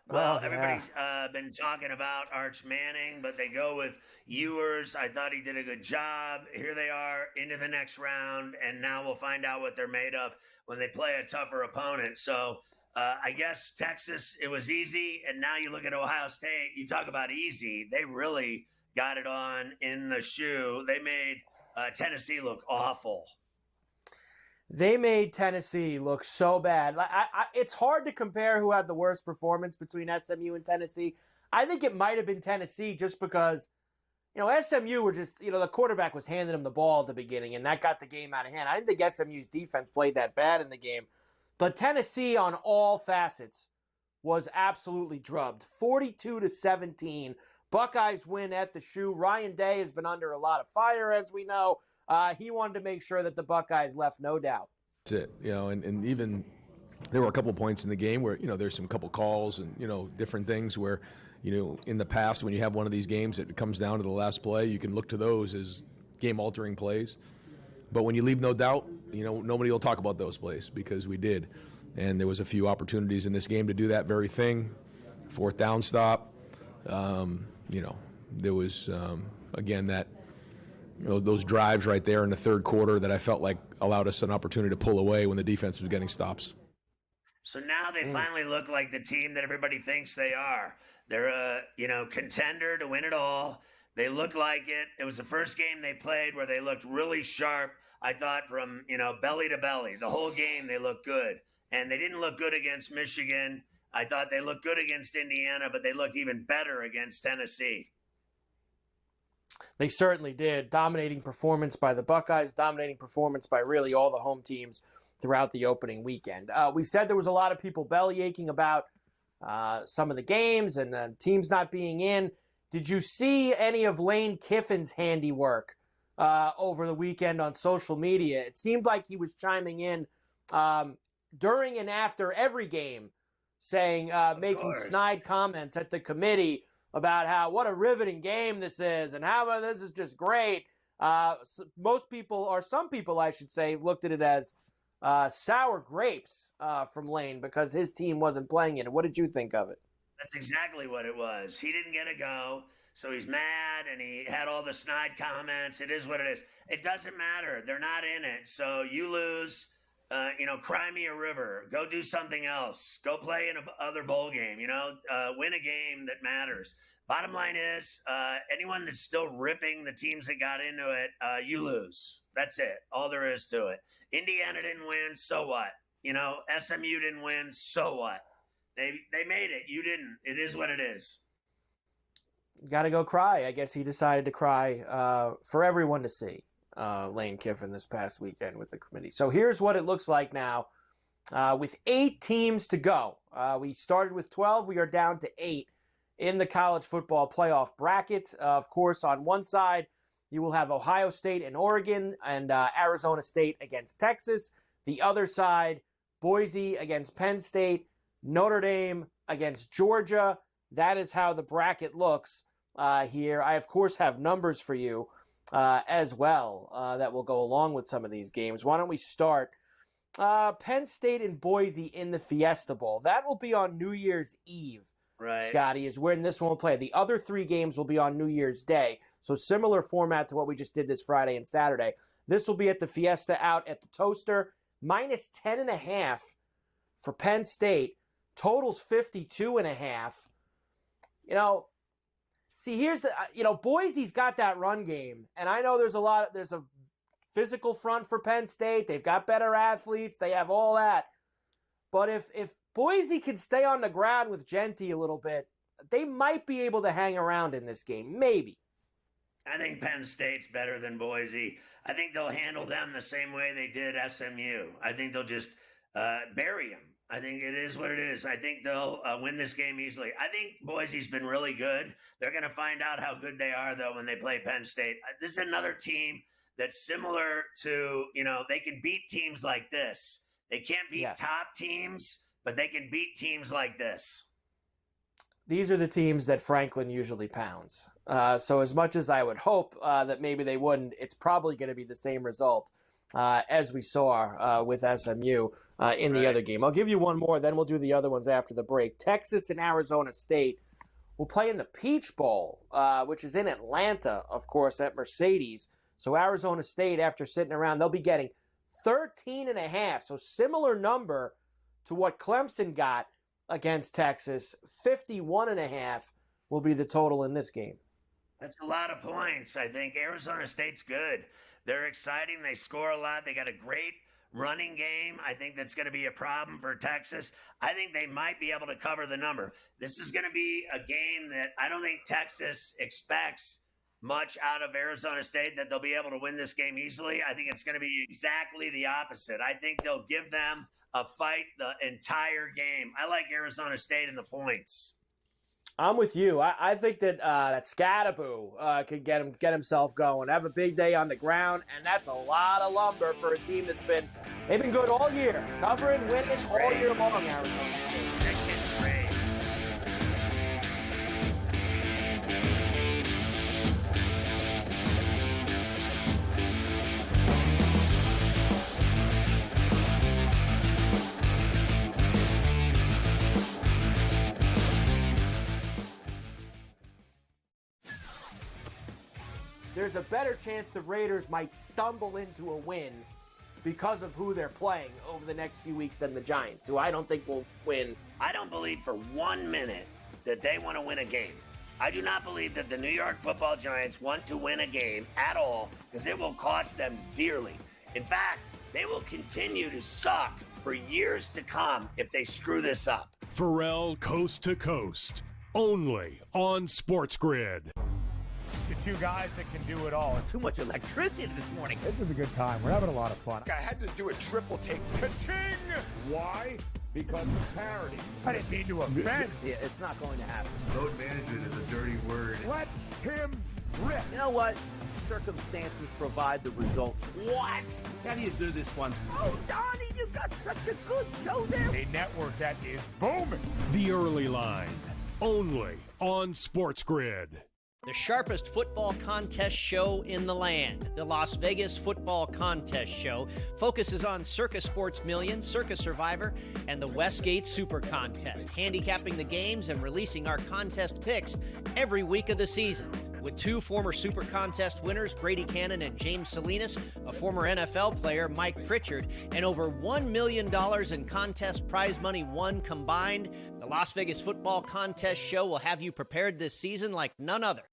Well, everybody's been talking about Arch Manning, but they go with Ewers. I thought he did a good job. Here they are into the next round, and now we'll find out what they're made of when they play a tougher opponent. So I guess Texas, it was easy, and now you look at Ohio State, you talk about easy. They really got it on in the shoe. They made Tennessee look awful. They made Tennessee look so bad. It's hard to compare who had the worst performance between SMU and Tennessee. I think it might have been Tennessee, just because, SMU were just, the quarterback was handing them the ball at the beginning, and that got the game out of hand. I didn't think SMU's defense played that bad in the game. But Tennessee, on all facets, was absolutely drubbed. 42-17. Buckeyes win at the shoe. Ryan Day has been under a lot of fire, as we know. He wanted to make sure that the Buckeyes left no doubt. That's it, and even there were a couple points in the game where, there's some couple calls and, different things where, in the past when you have one of these games that comes down to the last play, you can look to those as game-altering plays. But when you leave no doubt, nobody will talk about those plays, because we did. And there was a few opportunities in this game to do that very thing. Fourth down stop. There was, again, that – those drives right there in the third quarter that I felt like allowed us an opportunity to pull away when the defense was getting stops. So now they finally look like the team that everybody thinks they are. They're a, contender to win it all. They look like it. It was the first game they played where they looked really sharp. I thought from, belly to belly, the whole game they looked good. And they didn't look good against Michigan. I thought they looked good against Indiana, but they looked even better against Tennessee. They certainly did. Dominating performance by the Buckeyes, dominating performance by really all the home teams throughout the opening weekend. We said there was a lot of people belly aching about some of the games and teams not being in. Did you see any of Lane Kiffin's handiwork over the weekend on social media? It seemed like he was chiming in during and after every game, saying, making snide comments at the committee about how what a riveting game this is and how this is just great. Most people, or some people, I should say, looked at it as sour grapes from Lane because his team wasn't playing it. What did you think of it? That's exactly what it was. He didn't get a go, so he's mad, and he had all the snide comments. It is what it is. It doesn't matter. They're not in it. So you lose, cry me a river. Go do something else. Go play in another bowl game, win a game that matters. Bottom line is, anyone that's still ripping the teams that got into it, you lose. That's it. All there is to it. Indiana didn't win, so what? SMU didn't win, so what? They made it. You didn't. It is what it is. Got to go cry. I guess he decided to cry for everyone to see, Lane Kiffin, this past weekend with the committee. So here's what it looks like now with 8 teams to go. We started with 12. We are down to 8 in the college football playoff bracket. Of course, on one side, you will have Ohio State and Oregon and Arizona State against Texas. The other side, Boise against Penn State, Notre Dame against Georgia. That is how the bracket looks here. I, of course, have numbers for you as well that will go along with some of these games. Why don't we start? Penn State and Boise in the Fiesta Bowl. That will be on New Year's Eve, right? Scotty, is when this one will play. The other 3 games will be on New Year's Day. So similar format to what we just did this Friday and Saturday. This will be at the Fiesta out at the Toaster. Minus 10.5 for Penn State. Totals 52.5. See, here's the, Boise's got that run game. And I know there's a physical front for Penn State. They've got better athletes. They have all that. But if Boise can stay on the ground with Genty a little bit, they might be able to hang around in this game. Maybe. I think Penn State's better than Boise. I think they'll handle them the same way they did SMU. I think they'll just bury them. I think it is what it is. I think they'll win this game easily. I think Boise's been really good. They're going to find out how good they are, though, when they play Penn State. This is another team that's similar to, they can beat teams like this. They can't beat top teams, but they can beat teams like this. These are the teams that Franklin usually pounds. So as much as I would hope that maybe they wouldn't, it's probably going to be the same result as we saw with SMU in the other game. I'll give you one more, then we'll do the other ones after the break. Texas and Arizona State will play in the Peach Bowl, which is in Atlanta, of course, at Mercedes. So Arizona State, after sitting around, they'll be getting 13.5. So similar number to what Clemson got against Texas. 51.5 will be the total in this game. That's a lot of points. I think Arizona State's good. They're exciting. They score a lot. They got a great running game. I think that's going to be a problem for Texas. I think they might be able to cover the number. This is going to be a game that I don't think Texas expects much out of Arizona State, that they'll be able to win this game easily. I think it's going to be exactly the opposite. I think they'll give them a fight the entire game. I like Arizona State in the points. I'm with you. I think that that Scattaboo could get himself going. Have a big day on the ground, and that's a lot of lumber for a team they've been good all year, covering, winning all year long. Arizona State. There's a better chance the Raiders might stumble into a win because of who they're playing over the next few weeks than the Giants, who I don't think will win. I don't believe for 1 minute that they want to win a game. I do not believe that the New York Football Giants want to win a game at all, because it will cost them dearly. In fact, they will continue to suck for years to come if they screw this up. Ferrall Coast to Coast, only on SportsGrid. The two guys that can do it all. Too much electricity this morning. This is a good time. We're having a lot of fun. I had to do a triple take. Ka-ching! Why? Because of parity. I didn't mean to offend. Yeah, it's not going to happen. Load management is a dirty word. Let him rip. You know what? Circumstances provide the results. What? How do you do this once? Oh, Donnie, you got such a good show there. A network that is booming. The Early Line, only on SportsGrid. The sharpest football contest show in the land, the Las Vegas Football Contest Show, focuses on Circa Sports Million, Circa Survivor, and the Westgate Super Contest, handicapping the games and releasing our contest picks every week of the season. With two former Super Contest winners, Brady Cannon and James Salinas, a former NFL player, Mike Pritchard, and over $1 million in contest prize money won combined, the Las Vegas Football Contest Show will have you prepared this season like none other.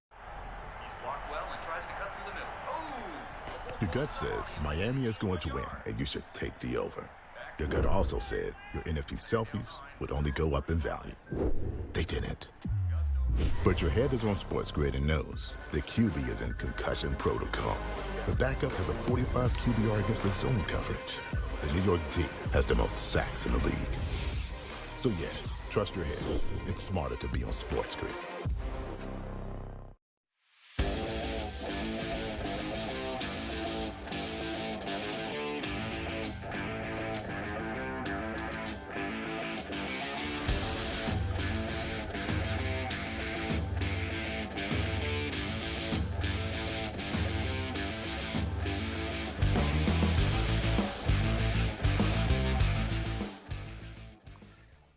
He's blocked well and tries to cut through the middle. Oh! Your gut says Miami is going to win, and you should take the over. Your gut also said your NFT selfies would only go up in value. They didn't. But your head is on SportsGrid and knows the QB is in concussion protocol. The backup has a 45 QBR against the zone coverage. The New York D has the most sacks in the league. So yeah, trust your head. It's smarter to be on SportsGrid.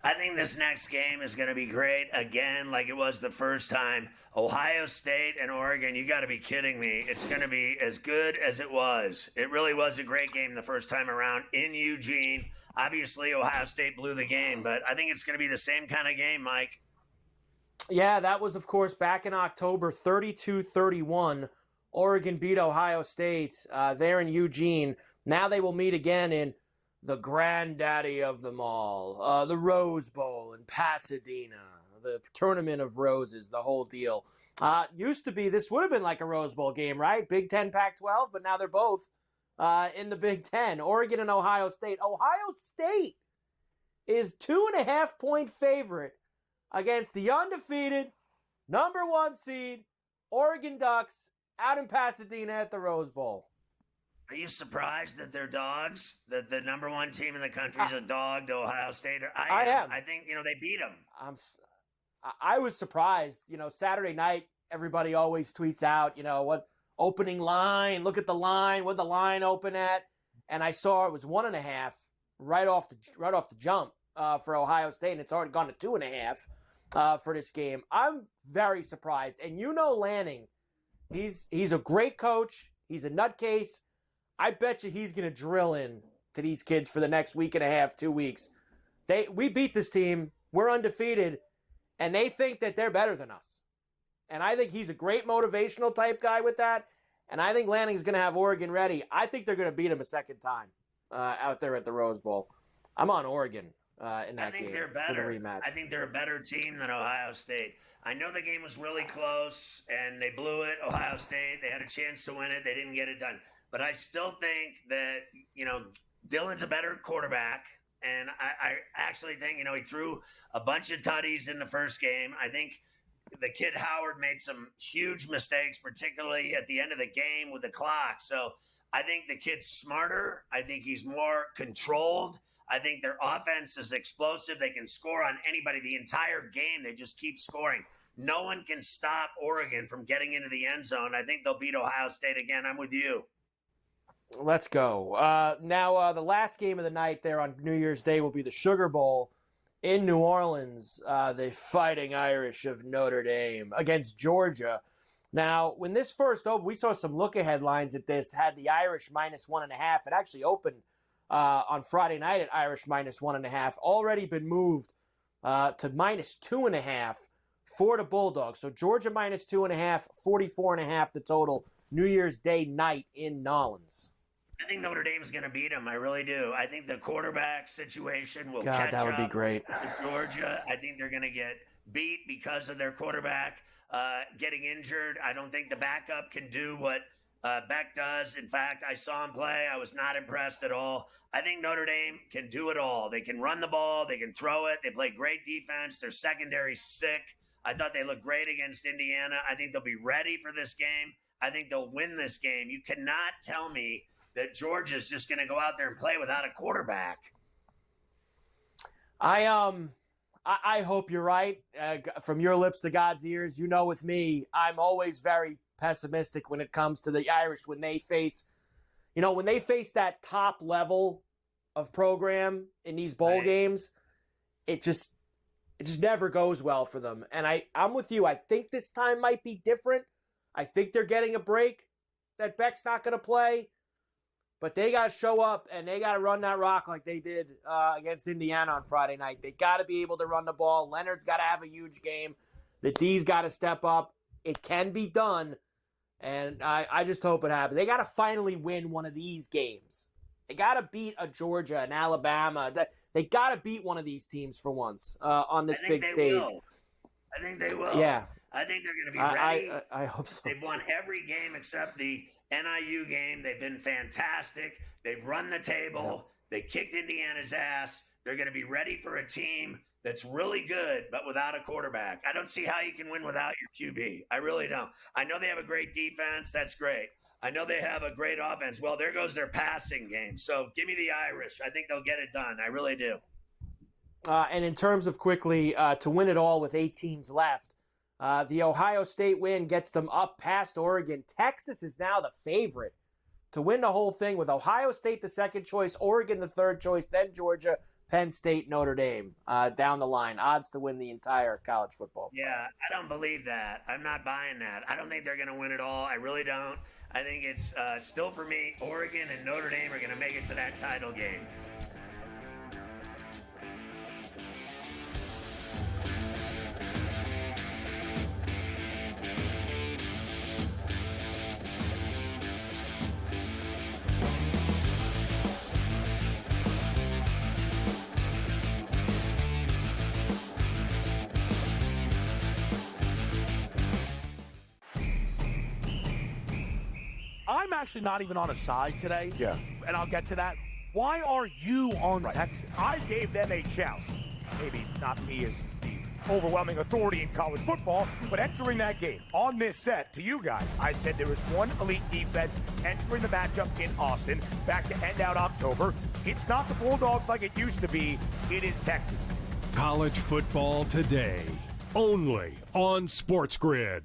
I think this next game is going to be great again, like it was the first time. Ohio State and Oregon, you got to be kidding me. It's going to be as good as it was. It really was a great game the first time around in Eugene. Obviously, Ohio State blew the game, but I think it's going to be the same kind of game, Mike. Yeah, that was, of course, back in October, 32-31. Oregon beat Ohio State there in Eugene. Now they will meet again in the granddaddy of them all, the Rose Bowl in Pasadena, the Tournament of Roses, the whole deal. Used to be, this would have been like a Rose Bowl game, right? Big Ten, Pac-12, but now they're both in the Big Ten. Oregon and Ohio State. Ohio State is 2.5-point favorite against the undefeated number 1 seed Oregon Ducks out in Pasadena at the Rose Bowl. Are you surprised that they're dogs? That the number 1 team in the country is a dog to Ohio State? I am. I think, they beat them. I was surprised. Saturday night, everybody always tweets out, what opening line, look at the line, what the line open at. And I saw it was 1.5 right off the jump for Ohio State, and it's already gone to 2.5 for this game. I'm very surprised. And Lanning, he's a great coach. He's a nutcase. I bet you he's going to drill in to these kids for the next week and a half, 2 weeks. We beat this team. We're undefeated. And they think that they're better than us. And I think he's a great motivational type guy with that. And I think Lanning's going to have Oregon ready. I think they're going to beat him a second time out there at the Rose Bowl. I'm on Oregon in that game. I think they're better. For the rematch. I think they're a better team than Ohio State. I know the game was really close, and they blew it. Ohio State, they had a chance to win it. They didn't get it done. But I still think that, Dylan's a better quarterback. And I actually think, he threw a bunch of tutties in the first game. I think the kid Howard made some huge mistakes, particularly at the end of the game with the clock. So I think the kid's smarter. I think he's more controlled. I think their offense is explosive. They can score on anybody the entire game. They just keep scoring. No one can stop Oregon from getting into the end zone. I think they'll beat Ohio State again. I'm with you. Let's go. Now, the last game of the night there on New Year's Day will be the Sugar Bowl in New Orleans. The Fighting Irish of Notre Dame against Georgia. Now, when this first opened, we saw some look-ahead lines at this, had the Irish minus 1.5. It actually opened on Friday night at Irish minus 1.5. Already been moved to minus 2.5 for the Bulldogs. So Georgia minus 2.5, 44.5 the total. New Year's Day night in Nolens. I think Notre Dame's going to beat them. I really do. I think the quarterback situation will God, catch that would be up great. to Georgia. I think they're going to get beat because of their quarterback getting injured. I don't think the backup can do what Beck does. In fact, I saw him play. I was not impressed at all. I think Notre Dame can do it all. They can run the ball. They can throw it. They play great defense. Their secondary's sick. I thought they looked great against Indiana. I think they'll be ready for this game. I think they'll win this game. You cannot tell me that Georgia's just going to go out there and play without a quarterback. I hope you're right. From your lips to God's ears, you know, with me, I'm always very pessimistic when it comes to the Irish when they face that top level of program in these bowl games. It just never goes well for them. And I'm with you. I think this time might be different. I think they're getting a break that Beck's not going to play. But they got to show up, and they got to run that rock like they did against Indiana on Friday night. They got to be able to run the ball. Leonard's got to have a huge game. The D's got to step up. It can be done, and I just hope it happens. They got to finally win one of these games. They got to beat a Georgia, an Alabama. They got to beat one of these teams for once on this big stage. I think they will. Yeah. I think they're going to be ready. I hope so. They've won every game except the NIU game. They've been fantastic. They've run the table. They kicked Indiana's ass. They're going to be ready for a team that's really good, but without a quarterback. I don't see how you can win without your QB. I really don't. I know they have a great defense. That's great. I know they have a great offense. Well, there goes their passing game. So give me the Irish. I think they'll get it done. I really do. And in terms of quickly to win it all with 8 teams left, the Ohio State win gets them up past Oregon. Texas is now the favorite to win the whole thing with Ohio State the second choice, Oregon the third choice, then Georgia, Penn State, Notre Dame down the line. Odds to win the entire college football. Yeah, I don't believe that. I'm not buying that. I don't think they're going to win it all. I really don't. I think it's still for me, Oregon and Notre Dame are going to make it to that title game. I'm actually not even on a side today. Yeah. And I'll get to that. Why are you on Texas? I gave them a chance. Maybe not me as the overwhelming authority in college football, but entering that game on this set to you guys, I said there was one elite defense entering the matchup in Austin back to end out October. It's not the Bulldogs like it used to be. It is Texas. College football today, only on SportsGrid.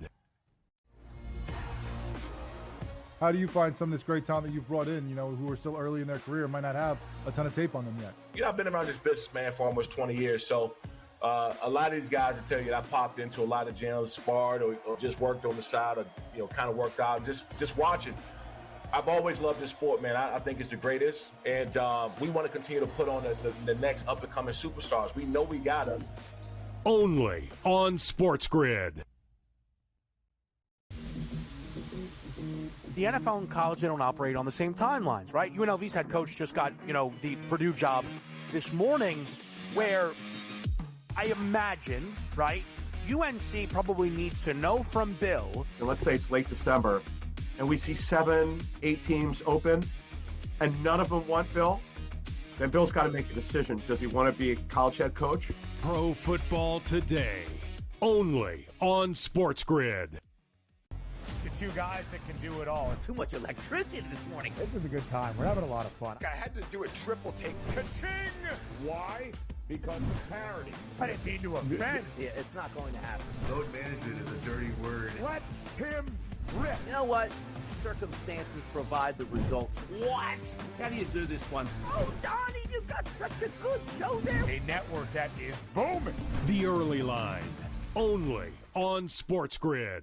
How do you find some of this great talent that you've brought in, who are still early in their career, might not have a ton of tape on them yet? I've been around this business, man, for almost 20 years. So a lot of these guys will tell you that I popped into a lot of gyms, sparred or just worked on the side or, kind of worked out, just watching. I've always loved this sport, man. I think it's the greatest. And we want to continue to put on the next up-and-coming superstars. We know we got them. Only on SportsGrid. The NFL and college, they don't operate on the same timelines, right? UNLV's head coach just got, the Purdue job this morning, where I imagine, right, UNC probably needs to know from Bill. And let's say it's late December, and we see 7, 8 teams open, and none of them want Bill. Then Bill's got to make a decision. Does he want to be a college head coach? Pro football today, only on SportsGrid. The two guys that can do it all. Too much electricity this morning. This is a good time. We're having a lot of fun. I had to do a triple take. Ka-ching! Why? Because of parity. I didn't mean to offend. Yeah, it's not going to happen. Load management is a dirty word. Let him rip. You know what? Circumstances provide the results. What? How do you do this once? Oh, Donnie, you got such a good show there. A network that is booming. The Early Line, only on SportsGrid.